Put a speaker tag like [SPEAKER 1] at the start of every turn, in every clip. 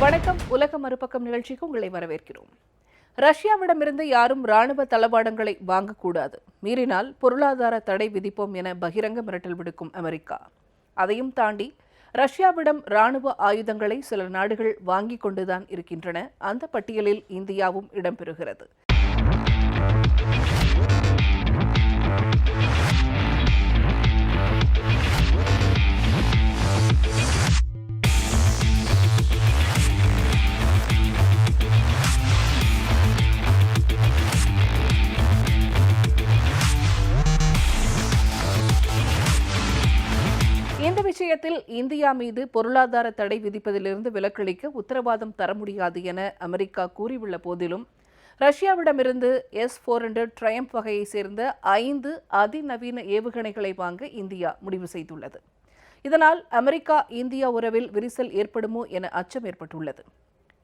[SPEAKER 1] வணக்கம். உலக மறுபக்கம் நிகழ்ச்சிக்கு உங்களை வரவேற்கிறோம். ரஷ்யாவிடமிருந்து யாரும் ராணுவ தளவாடங்களை வாங்கக்கூடாது, மீறினால் பொருளாதார தடை விதிப்போம் என பகிரங்க மிரட்டல் விடுக்கும் அமெரிக்கா. அதையும் தாண்டி ரஷ்யாவிடம் ராணுவ ஆயுதங்களை சில நாடுகள் வாங்கிக் கொண்டுதான் இருக்கின்றன. அந்த பட்டியலில் இந்தியாவும் இடம்பெறுகிறது. இந்த விஷயத்தில் இந்தியா மீது பொருளாதார தடை விதிப்பதிலிருந்து விலக்களிக்க உத்தரவாதம் தர முடியாது என அமெரிக்கா கூறியுள்ள போதிலும், ரஷ்யாவிடமிருந்து S-400 ட்ரயம்ப் வகையை சேர்ந்த 5 அதிநவீன ஏவுகணைகளை வாங்க இந்தியா முடிவு செய்துள்ளது. இதனால் அமெரிக்கா இந்தியா உறவில் விரிசல் ஏற்படுமோ என அச்சம் ஏற்பட்டுள்ளது.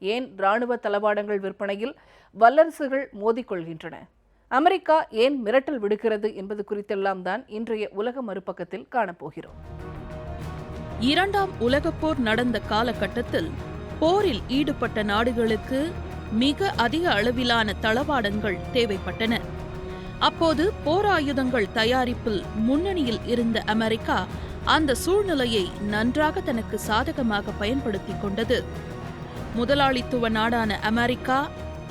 [SPEAKER 1] ஏன் ராணுவ தளவாடங்கள் விற்பனையில் வல்லரசுகள் மோதிக்கொள்கின்றன? அமெரிக்கா ஏன் மிரட்டல் விடுக்கிறது என்பது குறித்தெல்லாம் தான் இன்றைய உலக மறுபக்கத்தில் காணப்போகிறோம்.
[SPEAKER 2] இரண்டாம் உலகப் போர் நடந்த காலகட்டத்தில் போரில் ஈடுபட்ட நாடுகளுக்கு மிக அதிக அளவிலான தளவாடங்கள் தேவைப்பட்டன. அப்போது போராயுதங்கள் தயாரிப்பில் முன்னணியில் இருந்த அமெரிக்கா அந்த சூழ்நிலையை நன்றாக தனக்கு சாதகமாக பயன்படுத்திக் கொண்டது. முதலாளித்துவ நாடான அமெரிக்கா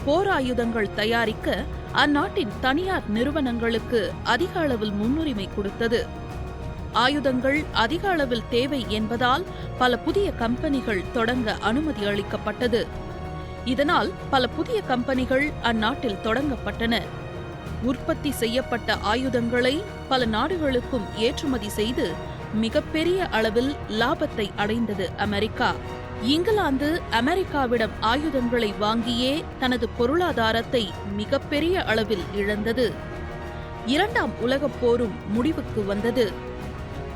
[SPEAKER 2] போராயுதங்கள் தயாரிக்க அந்நாட்டின் தனியார் நிறுவனங்களுக்கு அதிக அளவில் முன்னுரிமை கொடுத்தது. ஆயுதங்கள் அதிக அளவில் தேவை என்பதால் பல புதிய கம்பெனிகள் தொடங்க அனுமதி அளிக்கப்பட்டது. இதனால் பல புதிய கம்பெனிகள் அந்நாட்டில் தொடங்கப்பட்டன. உற்பத்தி செய்யப்பட்ட ஆயுதங்களை பல நாடுகளுக்கும் ஏற்றுமதி செய்து மிகப்பெரிய அளவில் லாபத்தை அடைந்தது அமெரிக்கா. இங்கிலாந்து அமெரிக்காவிடம் ஆயுதங்களை வாங்கியே தனது பொருளாதாரத்தை மிகப்பெரிய அளவில் இழந்தது. இரண்டாம் உலகப் போரும் முடிவுக்கு வந்தது.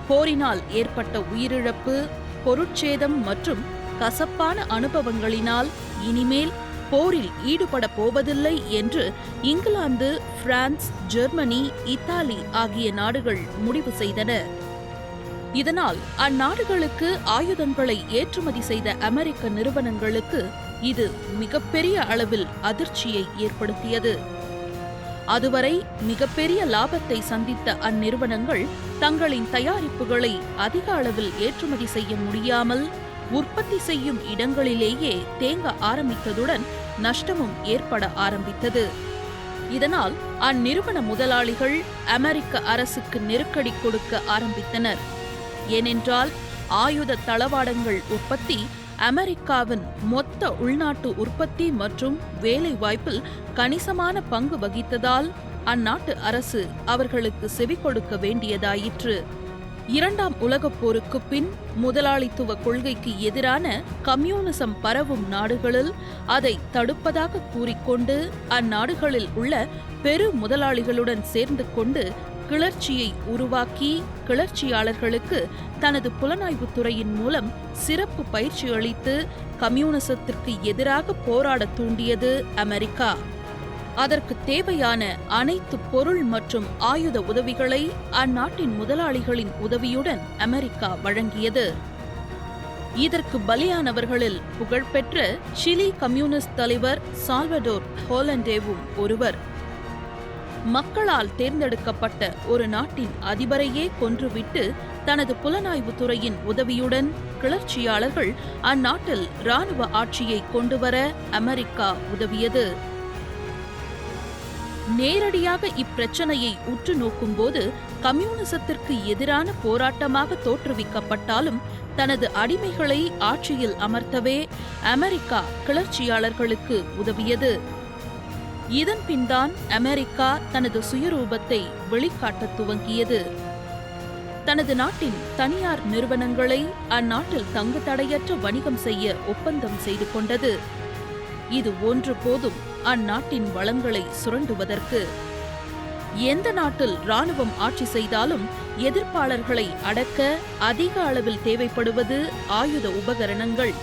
[SPEAKER 2] போரினால் ஏற்பட்ட உயிரிழப்பு, பொருட்சேதம் மற்றும் கசப்பான அனுபவங்களினால் இனிமேல் போரில் ஈடுபட போவதில்லை என்று இங்கிலாந்து, பிரான்ஸ், ஜெர்மனி, இத்தாலி ஆகிய நாடுகள் முடிவு செய்தன. இதனால் அந்நாடுகளுக்கு ஆயுதங்களை ஏற்றுமதி செய்த அமெரிக்க நிறுவனங்களுக்கு இது மிகப்பெரிய அளவில் அதிர்ச்சியை ஏற்படுத்தியது. அதுவரை மிகப்பெரிய லாபத்தை சந்தித்த அந்நிறுவனங்கள் தங்களின் தயாரிப்புகளை அதிக அளவில் ஏற்றுமதி செய்ய முடியாமல் உற்பத்தி செய்யும் இடங்களிலேயே தேங்க ஆரம்பித்ததுடன் நஷ்டமும் ஏற்பட ஆரம்பித்தது. இதனால் அந்நிறுவன முதலாளிகள் அமெரிக்க அரசுக்கு நெருக்கடி கொடுக்க ஆரம்பித்தனர். ஏனென்றால் ஆயுத தளவாடங்கள் உற்பத்தி அமெரிக்காவின் மொத்த உள்நாட்டு உற்பத்தி மற்றும் வேலை வாய்ப்பில் கணிசமான பங்கு வகித்ததால் அந்நாட்டு அரசு அவர்களுக்கு செவி கொடுக்க வேண்டியதாயிற்று. இரண்டாம் உலகப் போருக்கு பின் முதலாளித்துவ கொள்கைக்கு எதிரான கம்யூனிசம் பரவும் நாடுகளில் அதை தடுப்பதாக கூறிக்கொண்டு அந்நாடுகளில் உள்ள பெரு முதலாளிகளுடன் சேர்ந்து கொண்டு கிளர்ச்சியை உருவாக்கி கிளர்ச்சியாளர்களுக்கு தனது புலனாய்வுத் துறையின் மூலம் சிறப்பு பயிற்சி அளித்து கம்யூனிசத்திற்கு எதிராக போராட தூண்டியது அமெரிக்கா. அதற்கு தேவையான அனைத்து பொருள் மற்றும் ஆயுத உதவிகளை அந்நாட்டின் முதலாளிகளின் உதவியுடன் அமெரிக்கா வழங்கியது. இதற்கு பலியானவர்களில் புகழ்பெற்ற சிலி கம்யூனிஸ்ட் தலைவர் சால்வடோர் ஹோலண்டேவும் ஒருவர். மக்களால் தேர்ந்தெடுக்கப்பட்ட ஒரு நாட்டின் அதிபரையே கொன்றுவிட்டு தனது புலனாய்வு துறையின் உதவியுடன் கிளர்ச்சியாளர்கள் அந்நாட்டில் இராணுவ ஆட்சியை கொண்டுவர அமெரிக்கா உதவியது. நேரடியாக இப்பிரச்சனையை உற்று நோக்கும்போது கம்யூனிசத்திற்கு எதிரான போராட்டமாக தோற்றுவிக்கப்பட்டாலும் தனது அடிமைகளை ஆட்சியில் அமர்த்தவே அமெரிக்கா கிளர்ச்சியாளர்களுக்கு உதவியது. இதன் பின்தான் அமெரிக்கா தனது சுயரூபத்தை வெளிக்காட்டத் துவங்கியது. தனது நாட்டின் தனியார் நிறுவனங்களை அந்நாட்டில் தங்கு தடையற்ற வணிகம் செய்ய ஒப்பந்தம் செய்து கொண்டது. இது ஒன்று போதும் அந்நாட்டின் வளங்களை சுரண்டுவதற்கு. எந்த நாட்டில் இராணுவம் ஆட்சி செய்தாலும் எதிர்ப்பாளர்களை அடக்க அதிக அளவில் தேவைப்படுவது ஆயுத உபகரணங்கள்.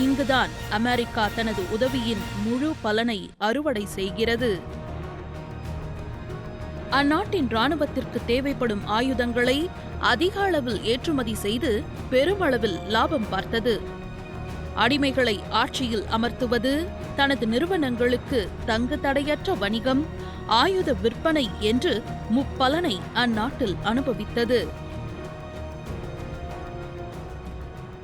[SPEAKER 2] இங்குதான் அமெரிக்கா தனது உதவியின் முழு பலனை அறுவடை செய்கிறது. அந்நாட்டின் இராணுவத்திற்கு தேவைப்படும் ஆயுதங்களை அதிக அளவில் ஏற்றுமதி செய்து பெருமளவில் லாபம் பார்த்தது. அடிமைகளை ஆட்சியில் அமர்த்துவது, தனது நிறுவனங்களுக்கு தங்கு தடையற்ற வணிகம், ஆயுத விற்பனை என்று முப்பலனை அந்நாட்டில் அனுபவித்தது.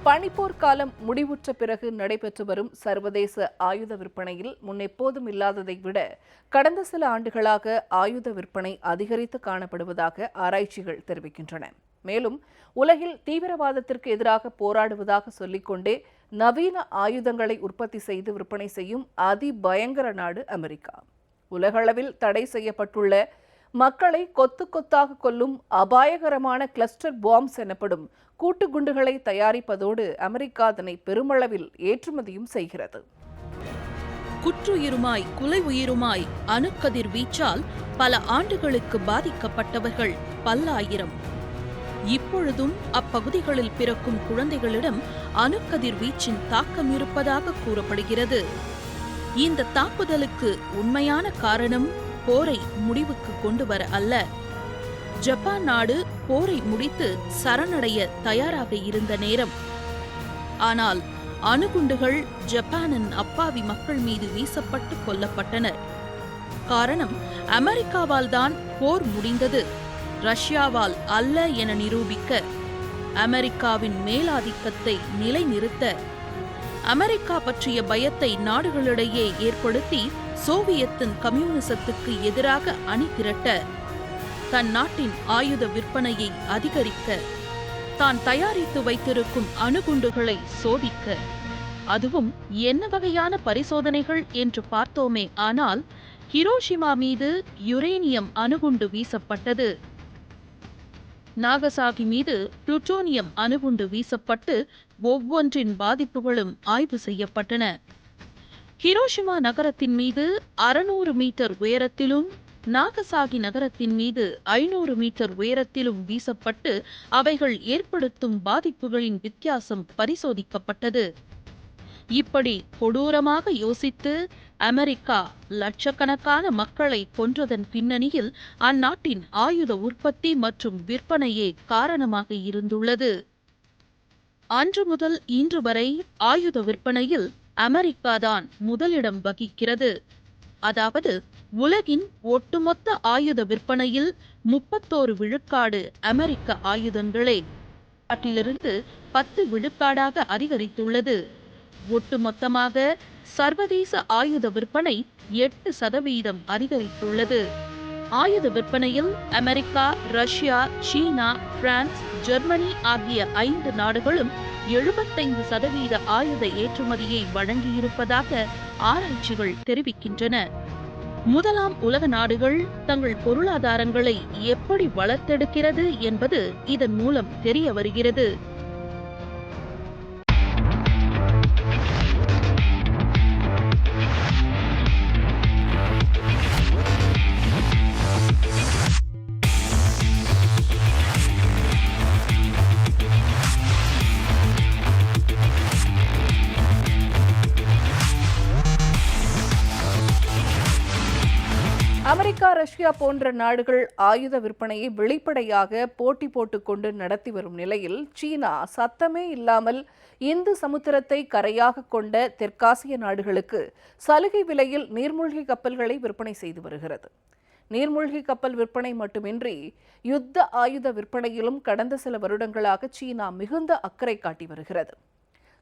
[SPEAKER 1] பனிப்போர் காலம் முடிவுற்ற பிறகு நடைபெற்று வரும் சர்வதேச ஆயுத விற்பனையில் முன்னெப்போதும் இல்லாததை விட கடந்த சில ஆண்டுகளாக ஆயுத விற்பனை அதிகரித்து காணப்படுவதாக ஆராய்ச்சிகள் தெரிவிக்கின்றன. மேலும் உலகில் தீவிரவாதத்திற்கு எதிராக போராடுவதாக சொல்லிக்கொண்டே நவீன ஆயுதங்களை உற்பத்தி செய்து விற்பனை செய்யும் அதிபயங்கர நாடு அமெரிக்கா. உலகளவில் தடை செய்யப்பட்டுள்ள மக்களை கொத்து கொத்தாக கொல்லும் அபாயகரமான கிளஸ்டர் பாம்ஸ் எனப்படும் கூட்டு குண்டுகளை தயாரிப்பதோடு அமெரிக்கா அதனை பெருமளவில் ஏற்றுமதியும் செய்கிறது.
[SPEAKER 2] குற்றுயிருமாய் குலை உயிருமாய் அணுக்கதிர் வீச்சால் பல ஆண்டுகளுக்கு பாதிக்கப்பட்டவர்கள் பல்லாயிரம். இப்பொழுதும் அப்பகுதிகளில் பிறக்கும் குழந்தைகளிடம் அணுக்கதிர் வீச்சின் தாக்கம் இருப்பதாக கூறப்படுகிறது. இந்த தாக்குதலுக்கு உண்மையான காரணம் போரை முடிவுக்கு கொண்டு வர அல்ல. ஜப்பான் நாடு போரை முடித்து சரணடைய தயாராக இருந்த நேரம். ஆனால் அணுகுண்டுகள் ஜப்பானின் அப்பாவி மக்கள் மீது வீசப்பட்டு கொல்லப்பட்டனர். காரணம், அமெரிக்காவால் தான் போர் முடிந்தது, ரஷ்யாவால் அல்ல என நிரூபிக்க, அமெரிக்காவின் மேலாதிக்கத்தை நிலைநிறுத்த, அமெரிக்கா பற்றிய பயத்தை நாடுகளிடையே ஏற்படுத்தி சோவியத்தின் கம்யூனிசத்துக்கு எதிராக அணி திரட்ட, தன் நாட்டின் ஆயுத விற்பனையை அதிகரிக்க, தான் தயாரித்து வைத்திருக்கும் அணுகுண்டுகளை சோதிக்க. அதுவும் என்ன வகையான பரிசோதனைகள் என்று பார்த்தோமே ஆனால், ஹிரோஷிமா மீது யுரேனியம் அணுகுண்டு வீசப்பட்டது. நாகசாகி மீது புளுட்டோனியம் அணுகுண்டு வீசப்பட்டு ஒவ்வொன்றின் பாதிப்புகளும் ஆய்வு செய்யப்பட்டன. ஹிரோஷிமா நகரத்தின் மீது 600 மீட்டர் உயரத்திலும், நாகசாகி நகரத்தின் மீது 500 மீட்டர் உயரத்திலும் வீசப்பட்டு அவைகள் ஏற்படுத்தும் பாதிப்புகளின் வித்தியாசம் பரிசோதிக்கப்பட்டது. இப்படி கொடூரமாக யோசித்து அமெரிக்கா லட்சக்கணக்கான மக்களை கொன்றதன் பின்னணியில் அந்நாட்டின் ஆயுத உற்பத்தி மற்றும் விற்பனையே காரணமாக இருந்துள்ளது. அன்று முதல் இன்று வரை ஆயுத விற்பனையில் அமெரிக்காதான் முதலிடம் வகிக்கிறது. அதாவது உலகின் ஒட்டுமொத்த ஆயுத விற்பனையில் 31 விழுக்காடு அமெரிக்க ஆயுதங்களே. நாட்டிலிருந்து 10 விழுக்காடாக அதிகரித்துள்ளது. ஒட்டுமொத்தமாக சர்வதேச ஆயுத விற்பனை 8% அதிகரித்துள்ளது. ஆயுத விற்பனையில் அமெரிக்கா, ரஷ்யா, சீனா, பிரான்ஸ், ஜெர்மனி ஆகிய 5 நாடுகளும் 75% ஆயுத ஏற்றுமதியை வழங்கியிருப்பதாக ஆராய்ச்சிகள் தெரிவிக்கின்றன. முதலாம் உலக நாடுகள் தங்கள் பொருளாதாரங்களை எப்படி வளர்த்தெடுக்கிறது என்பது இதன் மூலம் தெரிய வருகிறது.
[SPEAKER 1] அமெரிக்கா, ரஷ்யா போன்ற நாடுகள் ஆயுத விற்பனையை வெளிப்படையாக போட்டி போட்டுக்கொண்டு நடத்தி வரும் நிலையில், சீனா சத்தமே இல்லாமல் இந்து சமுத்திரத்தை கரையாக கொண்ட தெற்காசிய நாடுகளுக்கு சலுகை விலையில் நீர்மூழ்கி கப்பல்களை விற்பனை செய்து வருகிறது. நீர்மூழ்கி கப்பல் விற்பனை மட்டுமின்றி யுத்த ஆயுத விற்பனையிலும் கடந்த சில வருடங்களாக சீனா மிகுந்த அக்கறை காட்டி வருகிறது.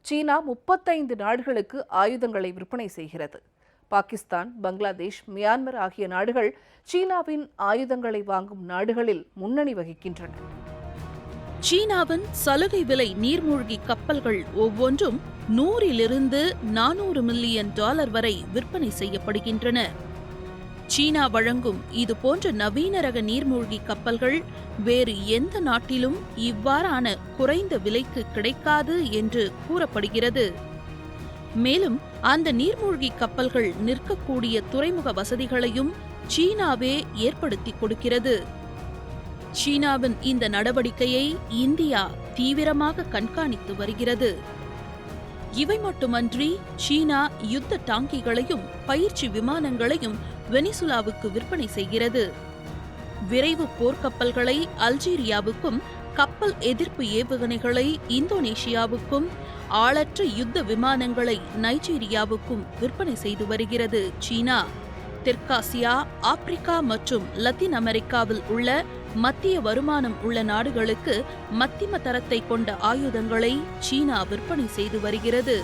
[SPEAKER 1] சீனா 35 நாடுகளுக்கு ஆயுதங்களை விற்பனை செய்கிறது. பாகிஸ்தான், பங்களாதேஷ், மியான்மர் ஆகிய நாடுகள் சீனாவின் ஆயுதங்களை வாங்கும் நாடுகளில் முன்னணி வகிக்கின்றன.
[SPEAKER 2] சீனாவின் சலுகை விலை நீர்மூழ்கி கப்பல்கள் ஒவ்வொன்றும் $100 to $400 மில்லியன் வரை விற்பனை செய்யப்படுகின்றன. சீனா வழங்கும் இதுபோன்ற நவீன ரக நீர்மூழ்கி கப்பல்கள் வேறு எந்த நாட்டிலும் இவ்வாறான குறைந்த விலைக்கு கிடைக்காது என்று கூறப்படுகிறது. மேலும் அந்த நீர்மூழ்கி கப்பல்கள் நிற்கக்கூடிய துறைமுக வசதிகளையும் சீனாவே ஏற்படுத்தி கொடுக்கிறது. சீனாவின் இந்த நடவடிக்கையை இந்தியா தீவிரமாக கண்காணித்து வருகிறது. இவை மட்டுமன்றி சீனா யுத்த டாங்கிகளையும் பயிற்சி விமானங்களையும் வெனிசுலாவுக்கு விற்பனை செய்கிறது. விரைவு போர்க்கப்பல்களை அல்ஜீரியாவுக்கும், கப்பல் எதிர்ப்பு ஏவுகணைகளை இந்தோனேஷியாவுக்கும், ஆளற்ற யுத்த விமானங்களை நைஜீரியாவுக்கும் விற்பனை செய்து வருகிறது சீனா. தெற்காசியா, ஆப்பிரிக்கா மற்றும் லத்தீன் அமெரிக்காவில் உள்ள மத்திய வருமானம் உள்ள நாடுகளுக்கு மத்திம தரத்தை கொண்ட ஆயுதங்களை சீனா விற்பனை செய்து வருகிறது.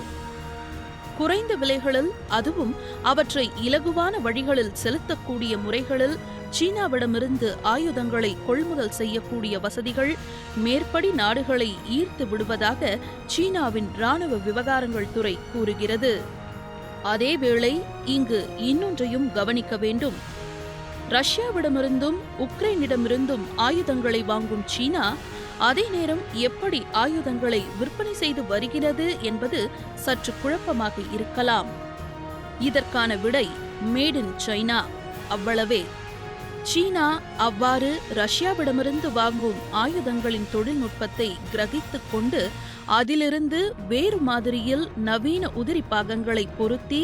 [SPEAKER 2] குறைந்த விலைகளில், அதுவும் அவற்றை இலகுவான வழிகளில் செலுத்தக்கூடிய முறைகளில் சீனாவிடமிருந்து ஆயுதங்களை கொள்முதல் செய்யக்கூடிய வசதிகள் மேற்படி நாடுகளை ஈர்த்து விடுவதாக சீனாவின் இராணுவ விவகாரங்கள் துறை கூறுகிறது. அதேவேளை இங்கு இன்னொன்றையும் கவனிக்க வேண்டும். ரஷ்யாவிடமிருந்தும் உக்ரைனிடமிருந்தும் ஆயுதங்களை வாங்கும் சீனா அதே நேரம் எப்படி ஆயுதங்களை விற்பனை செய்து வருகிறது என்பது சற்று குழப்பமாக இருக்கலாம். இதற்கான விடை மேட் இன் சைனா, அவ்வளவே. சீனா அவ்வாறு ரஷ்யாவிடமிருந்து வாங்கும் ஆயுதங்களின் தொழில்நுட்பத்தை கிரகித்துக் கொண்டு அதிலிருந்து வேறு மாதிரியில் நவீன உதிரி பாகங்களை பொருத்தி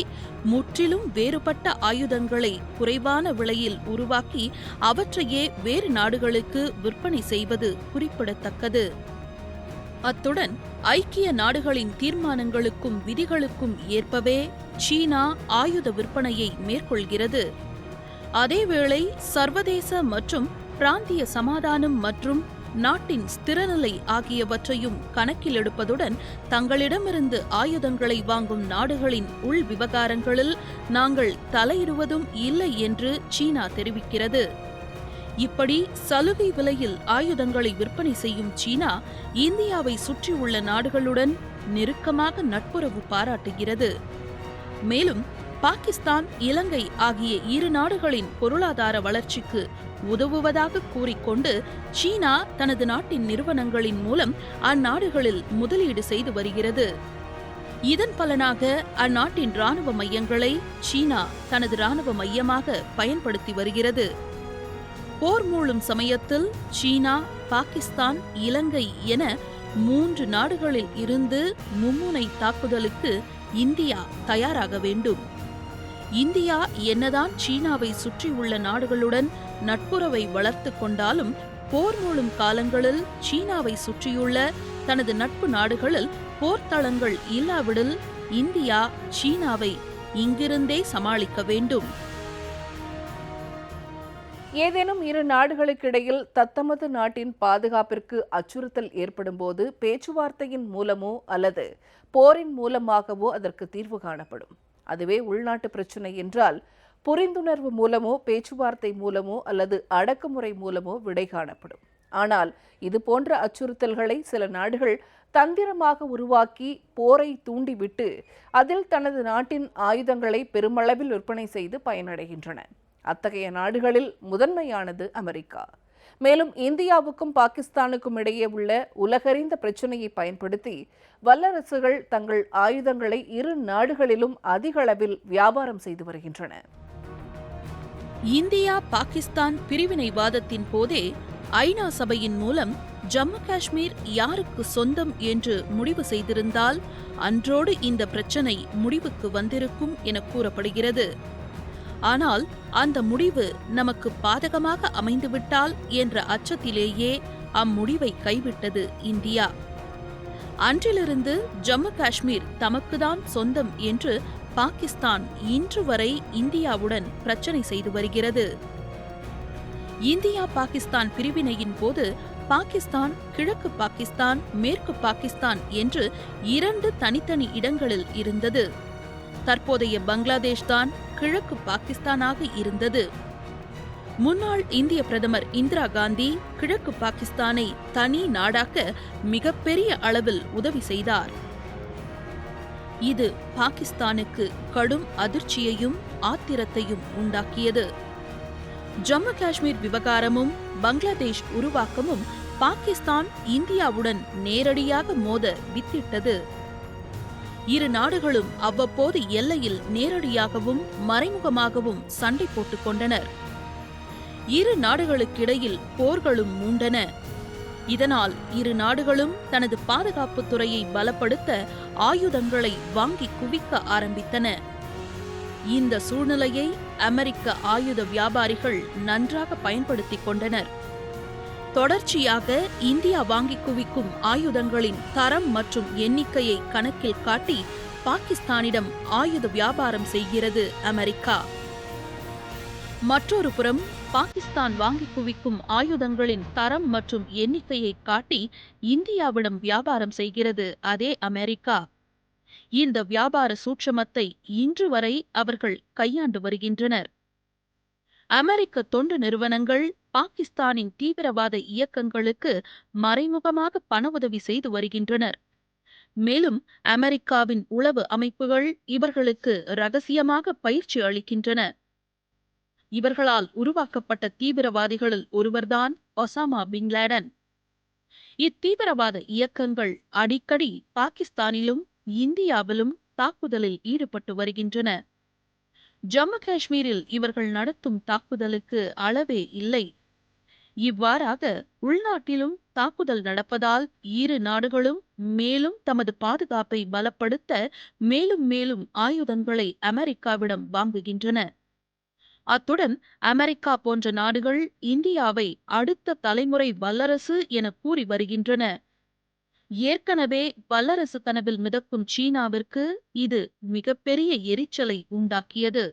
[SPEAKER 2] முற்றிலும் வேறுபட்ட ஆயுதங்களை குறைவான விலையில் உருவாக்கி அவற்றையே வேறு நாடுகளுக்கு விற்பனை செய்வது குறிப்பிடத்தக்கது. அத்துடன் ஐக்கிய நாடுகளின் தீர்மானங்களுக்கும் விதிகளுக்கும் ஏற்பவே சீனா ஆயுத விற்பனையை மேற்கொள்கிறது. அதேவேளை சர்வதேச மற்றும் பிராந்திய சமாதானம் மற்றும் நாட்டின் ஸ்திரநிலை ஆகியவற்றையும் கணக்கில் எடுப்பதுடன் தங்களிடமிருந்து ஆயுதங்களை வாங்கும் நாடுகளின் உள் விவகாரங்களில் நாங்கள் தலையிடுவதும் இல்லை என்று சீனா தெரிவிக்கிறது. இப்படி சலுகை விலையில் ஆயுதங்களை விற்பனை செய்யும் சீனா இந்தியாவை சுற்றியுள்ள நாடுகளுடன் நெருக்கமாக நட்புறவு பாராட்டுகிறது. மேலும் பாகிஸ்தான், இலங்கை ஆகிய இரு நாடுகளின் பொருளாதார வளர்ச்சிக்கு உதவுவதாக கூறிக்கொண்டு சீனா தனது நாட்டின் நிறுவனங்களின் மூலம் அந்நாடுகளில் முதலீடு செய்து வருகிறது. இதன் பலனாக அந்நாட்டின் இராணுவ மையங்களை சீனா தனது இராணுவ மையமாக பயன்படுத்தி வருகிறது. போர் மூளும் சமயத்தில் சீனா, பாகிஸ்தான், இலங்கை என 3 நாடுகளில் இருந்து மும்முனை தாக்குதலுக்கு இந்தியா தயாராக வேண்டும். இந்தியா என்னதான் சீனாவை சுற்றியுள்ள நாடுகளுடன் நட்புறவை வளர்த்து கொண்டாலும் போர் மூளும் காலங்களில் சீனாவை சுற்றியுள்ள தனது நட்பு நாடுகளில் போர்த்தளங்கள் இல்லாவிடில் இந்தியா சீனாவை இங்கிருந்தே சமாளிக்க வேண்டும்.
[SPEAKER 1] ஏதேனும் இரு நாடுகளுக்கிடையில் தத்தமது நாட்டின் பாதுகாப்பிற்கு அச்சுறுத்தல் ஏற்படும்போது பேச்சுவார்த்தையின் மூலமோ அல்லது போரின் மூலமாகவோ அதற்கு தீர்வு காணப்படும். அதுவே உள்நாட்டு பிரச்சினை என்றால் புரிந்துணர்வு மூலமோ பேச்சுவார்த்தை மூலமோ அல்லது அடக்குமுறை மூலமோ விடை காணப்படும். ஆனால் இது போன்ற அச்சுறுத்தல்களை சில நாடுகள் தந்திரமாக உருவாக்கி போரை தூண்டிவிட்டு அதில் தனது நாட்டின் ஆயுதங்களை பெருமளவில் விற்பனை செய்து பயனடைகின்றன. அத்தகைய நாடுகளில் முதன்மையானது அமெரிக்கா. மேலும் இந்தியாவுக்கும் பாகிஸ்தானுக்கும் இடையே உள்ள உலகறிந்த பிரச்சினையை பயன்படுத்தி வல்லரசுகள் தங்கள் ஆயுதங்களை இரு நாடுகளிலும் அதிக அளவில் வியாபாரம் செய்து வருகின்றன.
[SPEAKER 2] இந்தியா பாகிஸ்தான் பிரிவினைவாதத்தின் போதே ஐநா சபையின் மூலம் ஜம்மு காஷ்மீர் யாருக்கு சொந்தம் என்று முடிவு செய்திருந்தால் அன்றோடு இந்த பிரச்சினை முடிவுக்கு வந்திருக்கும் என கூறப்படுகிறது. ஆனால் அந்த முடிவு நமக்கு பாதகமாக அமைந்துவிட்டால் என்ற அச்சத்திலேயே அம்முடிவை கைவிட்டது இந்தியா. அன்றிலிருந்து ஜம்மு காஷ்மீர் தமக்குதான் சொந்தம் என்று பாகிஸ்தான் இன்று வரை இந்தியாவுடன் பிரச்சனை செய்து வருகிறது. இந்தியா பாகிஸ்தான் பிரிவினையின் போது பாகிஸ்தான் கிழக்கு பாகிஸ்தான், மேற்கு பாகிஸ்தான் என்று 2 தனித்தனி இடங்களில் இருந்தது. தற்போதைய பங்களாதேஷ் தான் கிழக்கு பாகிஸ்தானாக இருந்தது. முன்னாள் இந்திய பிரதமர் இந்திரா காந்தி கிழக்கு பாகிஸ்தானை தனி நாடாக்க மிகப்பெரிய அளவில் உதவி செய்தார். இது பாகிஸ்தானுக்கு கடும் அதிர்ச்சியையும் ஆத்திரத்தையும் உண்டாக்கியது. ஜம்மு காஷ்மீர் விவகாரமும் பங்களாதேஷ் உருவாக்கமும் பாகிஸ்தான் இந்தியாவுடன் நேரடியாக மோத வித்திட்டது. இரு நாடுகளும் அவ்வப்போது எல்லையில் நேரடியாகவும் மறைமுகமாகவும் சண்டை போட்டுக் கொண்டனர். இரு நாடுகளுக்கிடையில் போர்களும் மூண்டன. இதனால் இரு நாடுகளும் தனது பாதுகாப்புத் துறையை பலப்படுத்த ஆயுதங்களை வாங்கி குவிக்க ஆரம்பித்தன. இந்த சூழ்நிலையை அமெரிக்க ஆயுத வியாபாரிகள் நன்றாக பயன்படுத்திக் கொண்டனர். தொடர்ச்சியாக இந்தியா வாங்கி குவிக்கும் ஆயுதங்களின் தரம் மற்றும் எண்ணிக்கையை கணக்கில் காட்டி பாகிஸ்தானிடம் ஆயுத வியாபாரம் செய்கிறது அமெரிக்கா. மற்றொரு புறம் பாகிஸ்தான் வாங்கி குவிக்கும் ஆயுதங்களின் தரம் மற்றும் எண்ணிக்கையை காட்டி இந்தியாவிடம் வியாபாரம் செய்கிறது அதே அமெரிக்கா. இந்த வியாபார சூட்சமத்தை இன்று வரை அவர்கள் கையாண்டு வருகின்றனர். அமெரிக்க தொண்டு நிறுவனங்கள் பாகிஸ்தானின் தீவிரவாத இயக்கங்களுக்கு மறைமுகமாக பண உதவி செய்து வருகின்றனர். மேலும் அமெரிக்காவின் உளவு அமைப்புகள் இவர்களுக்கு ரகசியமாக பயிற்சி அளிக்கின்றன. இவர்களால் உருவாக்கப்பட்ட தீவிரவாதிகளில் ஒருவர்தான் ஒசாமா பின் லேடன். இத்தீவிரவாத இயக்கங்கள் அடிக்கடி பாகிஸ்தானிலும் இந்தியாவிலும் தாக்குதலில் ஈடுபட்டு வருகின்றன. ஜம்மு காஷ்மீரில் இவர்கள் நடத்தும் தாக்குதலுக்கு அளவே இல்லை. இவ்வாறாக உள்நாட்டிலும் தாக்குதல் நடப்பதால் இரு நாடுகளும் மேலும் தமது பாதுகாப்பை பலப்படுத்த மேலும் மேலும் ஆயுதங்களை அமெரிக்காவிடம் வாங்குகின்றன. அத்துடன் அமெரிக்கா போன்ற நாடுகள் இந்தியாவை அடுத்த தலைமுறை வல்லரசு என கூறி வருகின்றன. ஏற்கனவே வல்லரசு கனவில் மிதக்கும் சீனாவிற்கு இது மிகப்பெரிய எரிச்சலை உண்டாக்கியது.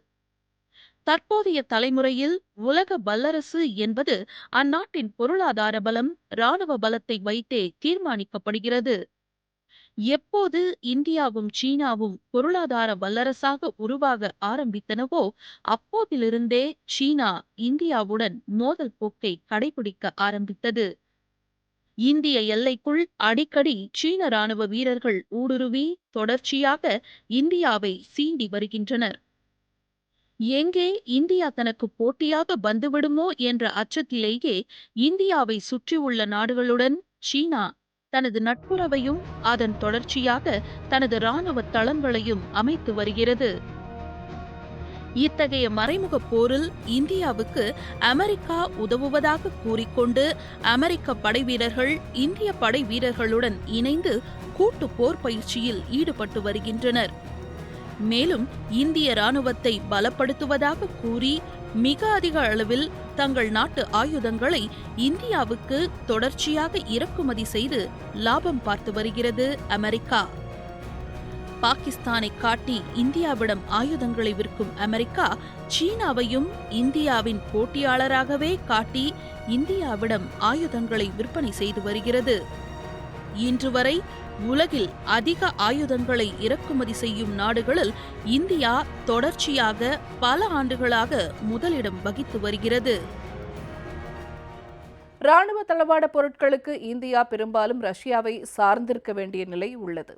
[SPEAKER 2] தற்போதைய தலைமுறையில் உலக வல்லரசு என்பது அந்நாட்டின் பொருளாதார பலம், இராணுவ பலத்தை வைத்தே தீர்மானிக்கப்படுகிறது. எப்போது இந்தியாவும் சீனாவும் பொருளாதார வல்லரசாக உருவாக ஆரம்பித்தனவோ அப்போதிலிருந்தே சீனா இந்தியாவுடன் மோதல் போக்கை கடைபிடிக்க ஆரம்பித்தது. இந்திய எல்லைக்குள் அடிக்கடி சீன ராணுவ வீரர்கள் ஊடுருவி தொடர்ச்சியாக இந்தியாவை சீண்டி வருகின்றனர். எங்கே இந்தியா தனக்கு போட்டியாக வந்துவிடுமோ என்ற அச்சத்திலேயே இந்தியாவை சுற்றியுள்ள நாடுகளுடன் சீனா தனது நட்புறவையும் அதன் தொடர்ச்சியாக தனது இராணுவ தளங்களையும் அமைத்து வருகிறது. இத்தகைய மறைமுக போரில் இந்தியாவுக்கு அமெரிக்கா உதவுவதாக கூறிக்கொண்டு அமெரிக்க படைவீரர்கள் இந்திய படை வீரர்களுடன் இணைந்து கூட்டு போர் பயிற்சியில் ஈடுபட்டு வருகின்றனர். மேலும் இந்திய இராணுவத்தை பலப்படுத்துவதாக கூறி மிக அதிக அளவில் தங்கள் நாட்டு ஆயுதங்களை இந்தியாவுக்கு தொடர்ச்சியாக இறக்குமதி செய்து லாபம் பார்த்து வருகிறது அமெரிக்கா. பாகிஸ்தானை காட்டி இந்தியாவிடம் ஆயுதங்களை விற்கும் அமெரிக்கா சீனாவையும் இந்தியாவின் போட்டியாளராகவே காட்டி இந்தியாவிடம் ஆயுதங்களை விற்பனை செய்து வருகிறது. இன்று வரை உலகில் அதிக ஆயுதங்களை இறக்குமதி செய்யும் நாடுகளில் இந்தியா தொடர்ச்சியாக பல ஆண்டுகளாக முதலிடம் வகித்து வருகிறது.
[SPEAKER 1] ராணுவ தளவாட பொருட்களுக்கு இந்தியா பெரும்பாலும் ரஷ்யாவை சார்ந்திருக்க வேண்டிய நிலை உள்ளது.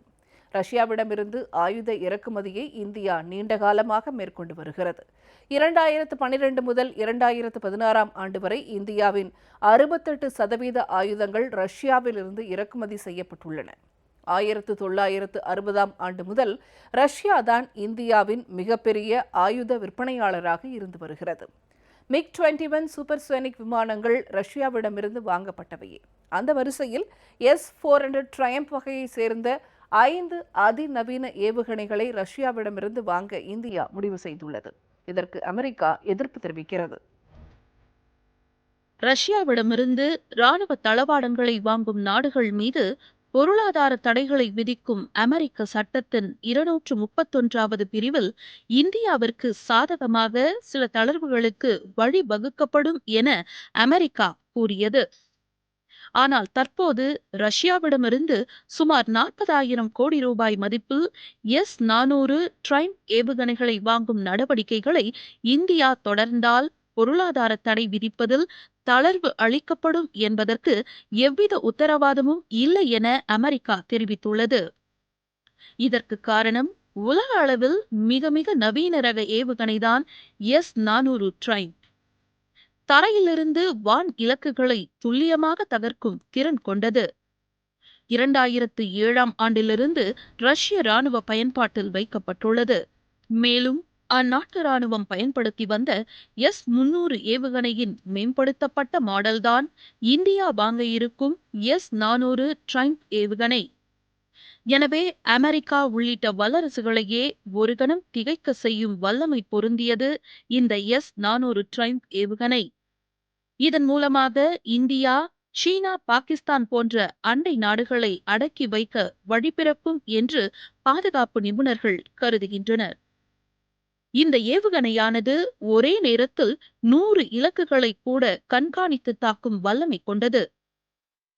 [SPEAKER 1] ரஷ்யாவிடமிருந்து ஆயுத இறக்குமதியை இந்தியா நீண்ட காலமாக மேற்கொண்டு வருகிறது. 2012 முதல் 2016 ஆண்டு வரை இந்தியாவின் 68% ஆயுதங்கள் ரஷ்யாவிலிருந்து இறக்குமதி செய்யப்பட்டுள்ளன. 1960 ஆண்டு முதல் ரஷ்யா தான் இந்தியாவின் மிகப்பெரிய ஆயுத விற்பனையாளராக இருந்து வருகிறது. MiG-21 சூப்பர்சோனிக் விமானங்கள் ரஷ்யாவிடமிருந்து வாங்கப்பட்டவையே. அந்த வரிசையில் S-400 ட்ரயம்ப் வகையை சேர்ந்த 5 அதிநவீன ஏவுகணைகளை ரஷ்யாவிடமிருந்து வாங்க இந்தியா முடிவு செய்துள்ளது. இதற்கு அமெரிக்கா எதிர்ப்பு தெரிவிக்கிறது.
[SPEAKER 2] ரஷ்யாவிடமிருந்து இராணுவ தளவாடங்களை வாங்கும் நாடுகள் மீது பொருளாதார தடைகளை விதிக்கும் அமெரிக்க சட்டத்தின் 231வது பிரிவில் இந்தியாவிற்கு சாதகமாக சில தளர்வுகளுக்கு வழிவகுக்கப்படும் என அமெரிக்கா கூறியது. ஆனால் தற்போது ரஷ்யாவிடமிருந்து சுமார் 40,000 கோடி ரூபாய் மதிப்பில் S-400 ட்ரைம்ப் ஏவுகணைகளை வாங்கும் நடவடிக்கைகளை இந்தியா தொடர்ந்தால் பொருளாதார தடை விதிப்பதில் தளர்வு அளிக்கப்படும் என்பதற்கு எவ்வித உத்தரவாதமும் இல்லை என அமெரிக்கா தெரிவித்துள்ளது. இதற்கு காரணம் உலக அளவில் மிக மிக நவீன ரக ஏவுகணைதான் S-400 ட்ரைம்ப். தரையிலிருந்து வான் இலக்குகளை துல்லியமாக தகர்க்கும் திறன் கொண்டது. 2007 ஆண்டிலிருந்து ரஷ்ய ராணுவ பயன்பாட்டில் வைக்கப்பட்டுள்ளது. மேலும் அந்நாட்டு ராணுவம் பயன்படுத்தி வந்த S-300 ஏவுகணையின் மேம்படுத்தப்பட்ட மாடல்தான் இந்தியா வாங்க இருக்கும் S-400 ட்ரைம்ப் ஏவுகணை. எனவே அமெரிக்கா உள்ளிட்ட வல்லரசுகளையே ஒரு கணம் திகைக்க செய்யும் வல்லமை பொருந்தியது இந்த S-400 ட்ரைம்ப் ஏவுகணை. இதன் மூலமாக இந்தியா, சீனா, பாகிஸ்தான் போன்ற அண்டை நாடுகளை அடக்கி வைக்க வழிபிறக்கும் என்று பாதுகாப்பு நிபுணர்கள் கருதுகின்றனர். இந்த ஏவுகணையானது ஒரே நேரத்தில் 100 இலக்குகளை கூட கண்காணித்து தாக்கும் வல்லமை கொண்டது.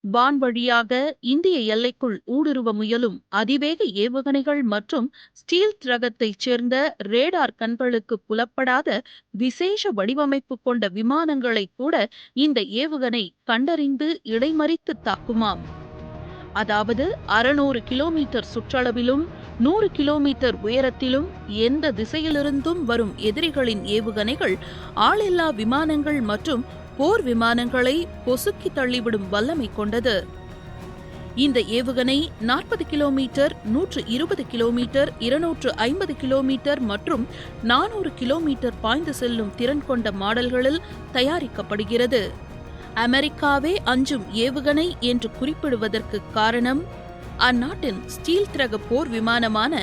[SPEAKER 2] வான்வழியாக இந்திய எல்லைக்குள் ஊடுருவ முயலும் அதிவேக ஏவுகணைகள் மற்றும் ஸ்டீல்த் ரகத்தைச் சேர்ந்த ரேடார் கண்களுக்கு புலப்படாத விசேஷ வடிவமைப்பு கொண்ட விமானங்களை கூட இந்த ஏவுகணை கண்டறிந்து இடைமறித்து தாக்குமாம். அதாவது 600 கிலோமீட்டர் சுற்றளவிலும் 100 கிலோமீட்டர் உயரத்திலும் எந்த திசையிலிருந்தும் வரும் எதிரிகளின் ஏவுகணைகள், ஆளில்லா விமானங்கள் மற்றும் போர் விமானங்களை பொசுக்கி தள்ளிவிடும் வல்லமை கொண்டது. இந்த ஏவுகணை 40 கிலோமீட்டர், 120 கிலோமீட்டர், 250 கிலோமீட்டர் மற்றும் 400 கிலோமீட்டர் பாய்ந்து செல்லும் திறன் கொண்ட மாடல்களில் தயாரிக்கப்படுகிறது. அமெரிக்காவே அஞ்சும் ஏவுகணை என்று குறிப்பிடுவதற்கு காரணம், அந்நாட்டின் ஸ்டீல்த் ரக போர் விமானமான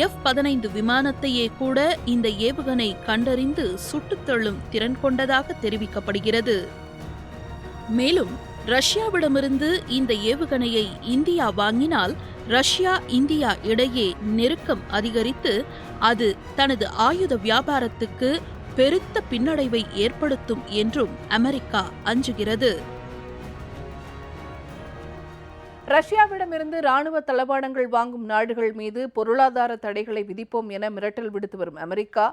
[SPEAKER 2] F-15 விமானத்தையே கூட இந்த ஏவுகணை கண்டறிந்து சுட்டுத் தள்ளும் திறன் கொண்டதாக தெரிவிக்கப்படுகிறது. மேலும் ரஷ்யாவிடமிருந்து இந்த ஏவுகணையை இந்தியா வாங்கினால் ரஷ்யா, இந்தியா இடையே நெருக்கம் அதிகரித்து அது தனது ஆயுத வியாபாரத்துக்கு பெருத்த பின்னடைவை ஏற்படுத்தும் என்றும் அமெரிக்கா அஞ்சுகிறது.
[SPEAKER 1] ரஷ்யாவிடமிருந்து ராணுவ தளவாடங்கள் வாங்கும் நாடுகள் மீது பொருளாதார தடைகளை விதிப்போம் என மிரட்டல் விடுத்து வரும் அமெரிக்கா,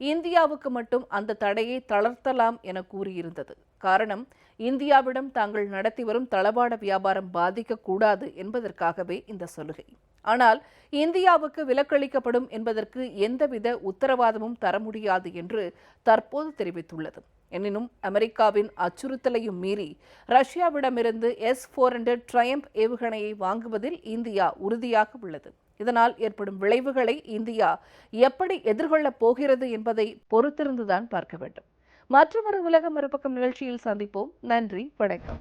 [SPEAKER 1] இந்தியாவுக்கு மட்டும் அந்த தடையை தளர்த்தலாம் என கூறியிருந்தது. காரணம், இந்தியாவிடம் தாங்கள் நடத்தி வரும் தளவாட வியாபாரம் பாதிக்கக்கூடாது என்பதற்காகவே இந்த சலுகை. ஆனால் இந்தியாவுக்கு விலக்களிக்கப்படும் என்பதற்கு எந்தவித உத்தரவாதமும் தர முடியாது என்று தற்போது தெரிவித்துள்ளது. எனினும் அமெரிக்காவின் அச்சுறுத்தலையும் மீறி ரஷ்யாவிடமிருந்து S-400 ட்ரயம்ப் ஏவுகணையை வாங்குவதில் இந்தியா உறுதியாக உள்ளது. இதனால் ஏற்படும் விளைவுகளை இந்தியா எப்படி எதிர்கொள்ளப் போகிறது என்பதை பொறுத்திருந்துதான் பார்க்க வேண்டும். மற்றொரு உலக மறுபக்கம் நிகழ்ச்சியில் சந்திப்போம். நன்றி, வணக்கம்.